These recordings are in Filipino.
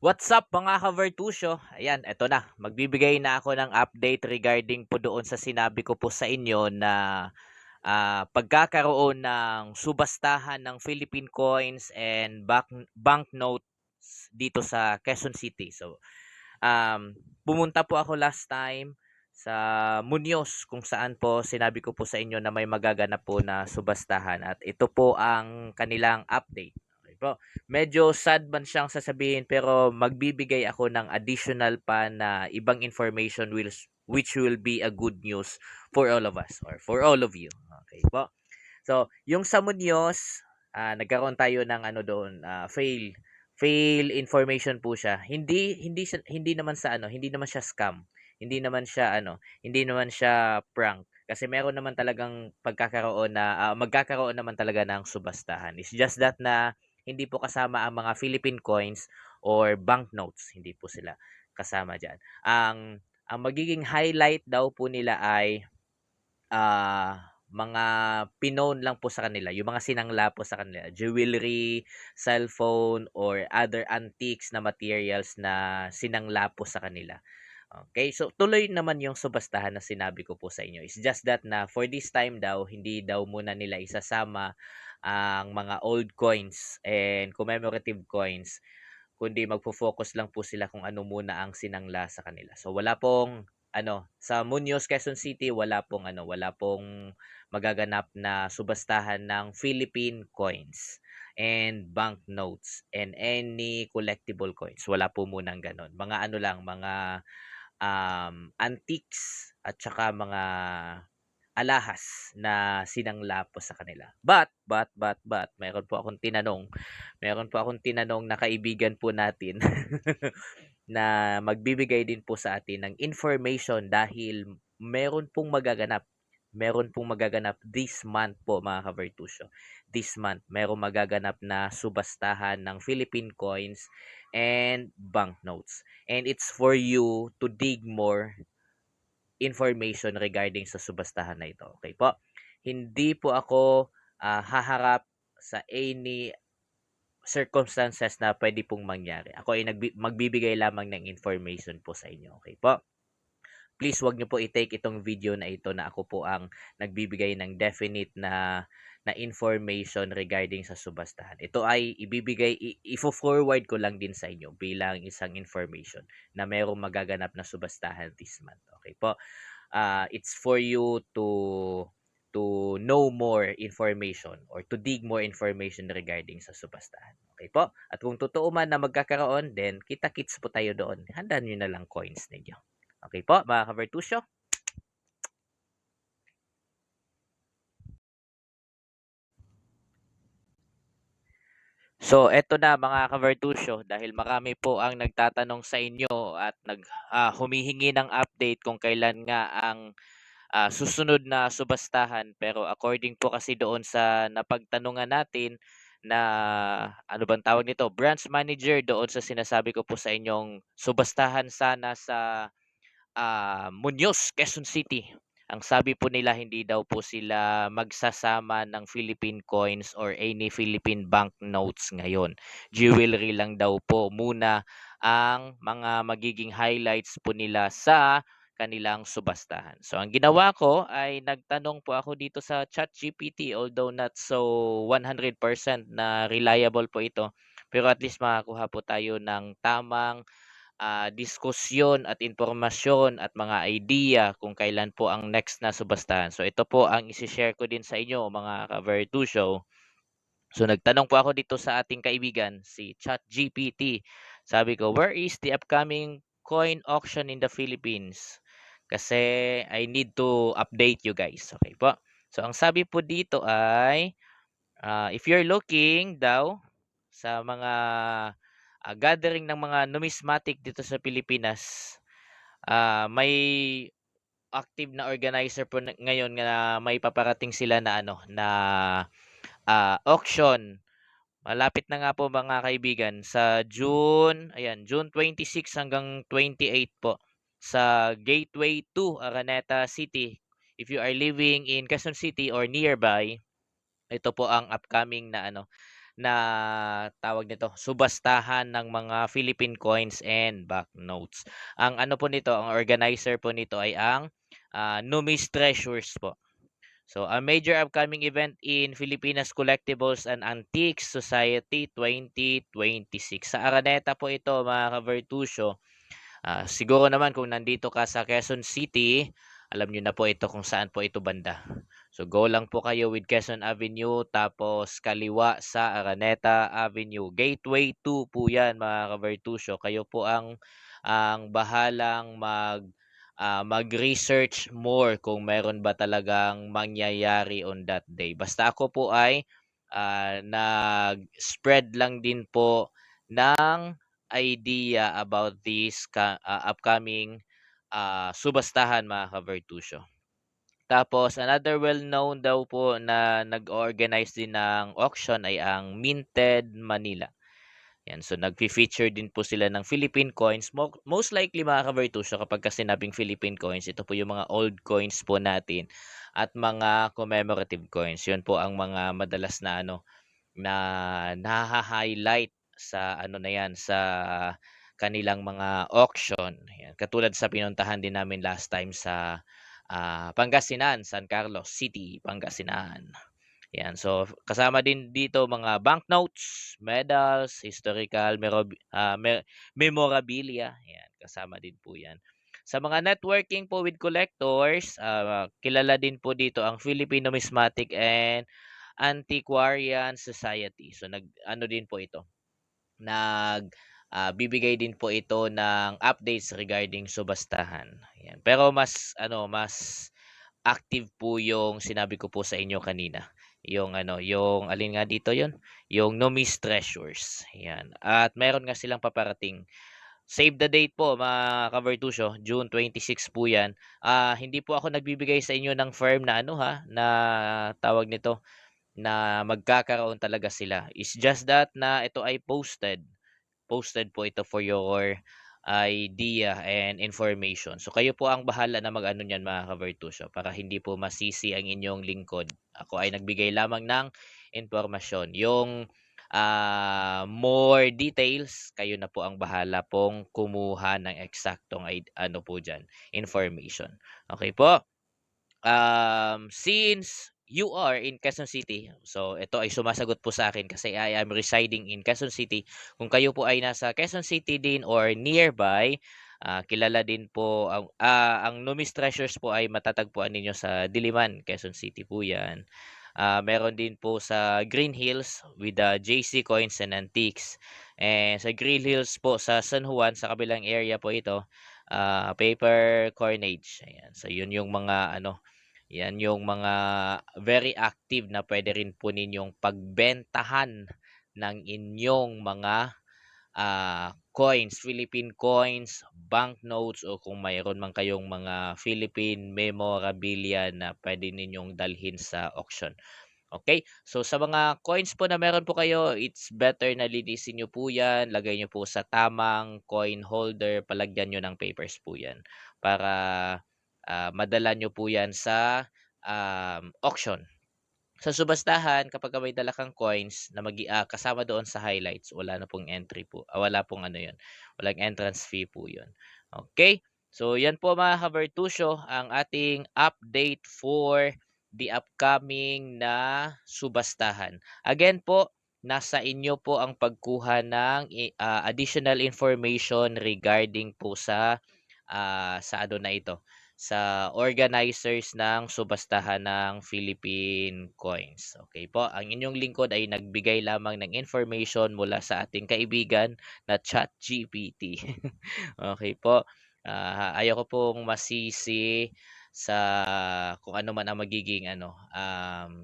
What's up mga ka-Vertusio? Ayan, eto na. Magbibigay na ako ng update regarding po doon sa sinabi ko po sa inyo na pagkakaroon ng subastahan ng Philippine coins and banknotes dito sa Quezon City. So, pumunta po ako last time sa Muñoz kung saan po sinabi ko po sa inyo na may magaganap po na subastahan at ito po ang kanilang update. Okay po. Medyo sad man siyang sasabihin pero magbibigay ako ng additional pa na ibang information which will be a good news for all of us or for all of you. Okay po. So, yung sa Muñoz, nagkaroon tayo ng ano doon, fail information po siya. Hindi naman sa ano, hindi naman siya scam. Hindi naman siya ano, hindi naman siya prank. Kasi meron naman talagang pagkakaroon na magkakaroon naman talaga ng subastahan. It's just that na hindi po kasama ang mga Philippine coins or banknotes. Hindi po sila kasama diyan. Ang magiging highlight daw po nila ay mga pinown lang po sa kanila, yung mga sinangla po sa kanila, jewelry, cellphone, or other antiques na materials na sinangla po sa kanila. Okay, so tuloy naman yung subastahan na sinabi ko po sa inyo. It's just that na for this time daw, hindi daw muna nila isasama ang mga old coins and commemorative coins, kundi magfo-focus lang po sila kung ano muna ang sinangla sa kanila. So wala pong ano, sa Muñoz, Quezon City, wala pong magaganap na subastahan ng Philippine coins and banknotes and any collectible coins. Wala po munang ganon. Mga ano lang, mga antiques at saka mga alahas na sinangla po sa kanila. But, meron po akong tinanong na kaibigan po natin na magbibigay din po sa atin ng information dahil meron pong magaganap this month po mga ka-Vertusio. This month, meron magaganap na subastahan ng Philippine coins and banknotes. And it's for you to dig more information regarding sa subastahan na ito. Okay po? Hindi po ako haharap sa any circumstances na pwede pong mangyari. Ako ay magbibigay lamang ng information po sa inyo. Okay po? Please wag niyo po i-take itong video na ito na ako po ang nagbibigay ng definite na information regarding sa subastahan. Ito ay ifo-forward ko lang din sa inyo bilang isang information na merong magaganap na subastahan this month. Okay po? It's for you to know more information or to dig more information regarding sa subastahan. Okay po? At kung totoo man na magkakaroon, then kita-kits po tayo doon. Handaan nyo na lang coins ninyo. Okay po, mga ka-Vertusio? So, eto na mga ka-Vertusio, dahil marami po ang nagtatanong sa inyo at humihingi ng update kung kailan nga ang susunod na subastahan. Pero according po kasi doon sa napagtanungan natin na ano bang tawag nito, branch manager doon sa sinasabi ko po sa inyong subastahan sana sa Muñoz, Quezon City. Ang sabi po nila hindi daw po sila magsasama ng Philippine coins or any Philippine banknotes ngayon. Jewelry lang daw po muna ang mga magiging highlights po nila sa kanilang subastahan. So ang ginawa ko ay nagtanong po ako dito sa ChatGPT, although not so 100% na reliable po ito, pero at least makakuha po tayo ng tamang diskusyon at impormasyon at mga idea kung kailan po ang next na subastahan. So ito po ang isi-share ko din sa inyo mga ka-Vertu Show. So nagtanong po ako dito sa ating kaibigan, si ChatGPT. Sabi ko, where is the upcoming coin auction in the Philippines? Kasi I need to update you guys. Okay po. So ang sabi po dito ay, if you're looking daw sa mga gathering ng mga numismatic dito sa Pilipinas, may active na organizer po ngayon na may paparating sila na ano na auction. Malapit na nga po mga kaibigan sa June 26 hanggang 28 po sa Gateway 2 Araneta City. If you are living in Quezon City or nearby, ito po ang upcoming na ano na tawag nito, subastahan ng mga Philippine coins and banknotes. Ang ano po nito, ang organizer po nito ay ang Numis Treasures po. So, a major upcoming event in Filipinas Collectibles and Antiques Society 2026. Sa Araneta po ito, mga ka-Vertusio. Siguro naman kung nandito ka sa Quezon City, alam niyo na po ito kung saan po ito banda. So go lang po kayo with Quezon Avenue tapos kaliwa sa Araneta Avenue. Gateway 2 po 'yan mga ka-Vertusio. Kayo po ang bahalang mag-research more kung meron ba talagang mangyayari on that day. Basta ako po ay nag-spread lang din po ng idea about this upcoming subastahan mga ka-Vertusio. Tapos another well-known daw po na nag-organize din ng auction ay ang Minted Manila. Yan, so nagfi-feature din po sila ng Philippine coins. Most likely mga ka-Vertusio kapag kasi sinabing Philippine coins, ito po yung mga old coins po natin at mga commemorative coins. Yun po ang mga madalas na na naha-highlight sa ano na 'yan, sa kanilang mga auction, yan. Katulad sa pinuntahan din namin last time sa, Pangasinan, San Carlos City, Pangasinan. Yan, so kasama din dito mga banknotes, medals, historical memorabilia, yan, kasama din po 'yan. Sa mga networking po with collectors, kilala din po dito ang Philippine Numismatic and Antiquarian Society. So nag-ano din po ito, bibigay din po ito ng updates regarding subastahan. Ayan. Pero mas active po yung sinabi ko po sa inyo kanina. Yung alin nga dito yon, yung Nomis Treasures. Ayan. At meron nga silang paparating. Save the date po mga ka-Vertusio, June 26 po yan. Hindi po ako nagbibigay sa inyo ng firm na na tawag nito, na magkakaroon talaga sila. It's just that na ito ay posted. Posted po ito for your idea and information. So kayo po ang bahala na mag-ano niyan mga ka-Vertusio para hindi po masisi ang inyong lingkod. Ako ay nagbigay lamang ng impormasyon. Yung more details, kayo na po ang bahala pong kumuha ng eksaktong ano po diyan, information. Okay po? Since you are in Quezon City, so ito ay sumasagot po sa akin kasi I am residing in Quezon City. Kung kayo po ay nasa Quezon City din or nearby, kilala din po ang Numis Treasures po ay matatagpuan ninyo sa Diliman, Quezon City po 'yan. Meron din po sa Green Hills with the JC Coins and Antiques. And sa Green Hills po sa San Juan, sa kabilang area po ito, paper coinage. Ayan. So yun yung mga yan yung mga very active na pwede rin po ninyong pagbentahan ng inyong mga coins, Philippine coins, banknotes o kung mayroon man kayong mga Philippine memorabilia na pwede ninyong dalhin sa auction. Okay? So sa mga coins po na meron po kayo, it's better na linisin niyo po 'yan, lagay niyo po sa tamang coin holder, palagyan niyo ng papers po 'yan para madala niyo po 'yan sa auction. Sa subastahan kapagka may dala kang coins na kasama doon sa highlights, wala na pong entry po, wala pong ano 'yun, walang entrance fee po 'yun. Okay? So 'yan po mga ka-Vertusio ang ating update for the upcoming na subastahan. Again po, nasa inyo po ang pagkuha ng additional information regarding po sa ano na ito, sa organizers ng subastahan ng Philippine coins. Okay po, ang inyong lingkod ay nagbigay lamang ng information mula sa ating kaibigan na ChatGPT. Okay po, ayoko pong masisi sa kung ano man ang magiging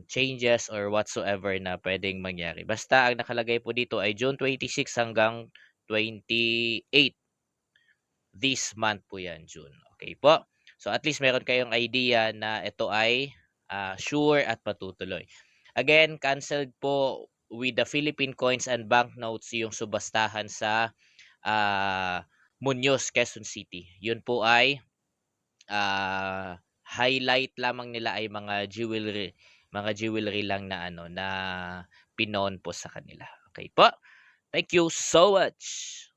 changes or whatsoever na pwedeng mangyari. Basta ang nakalagay po dito ay June 26 hanggang 28 this month po yan, June. Okay po? So at least meron kayong idea na ito ay sure at matutuloy. Again, canceled po with the Philippine coins and banknotes yung subastahan sa Muñoz, Quezon City. Yun po ay highlight lamang nila ay mga jewelry lang na na pinon po sa kanila. Okay po. Thank you so much.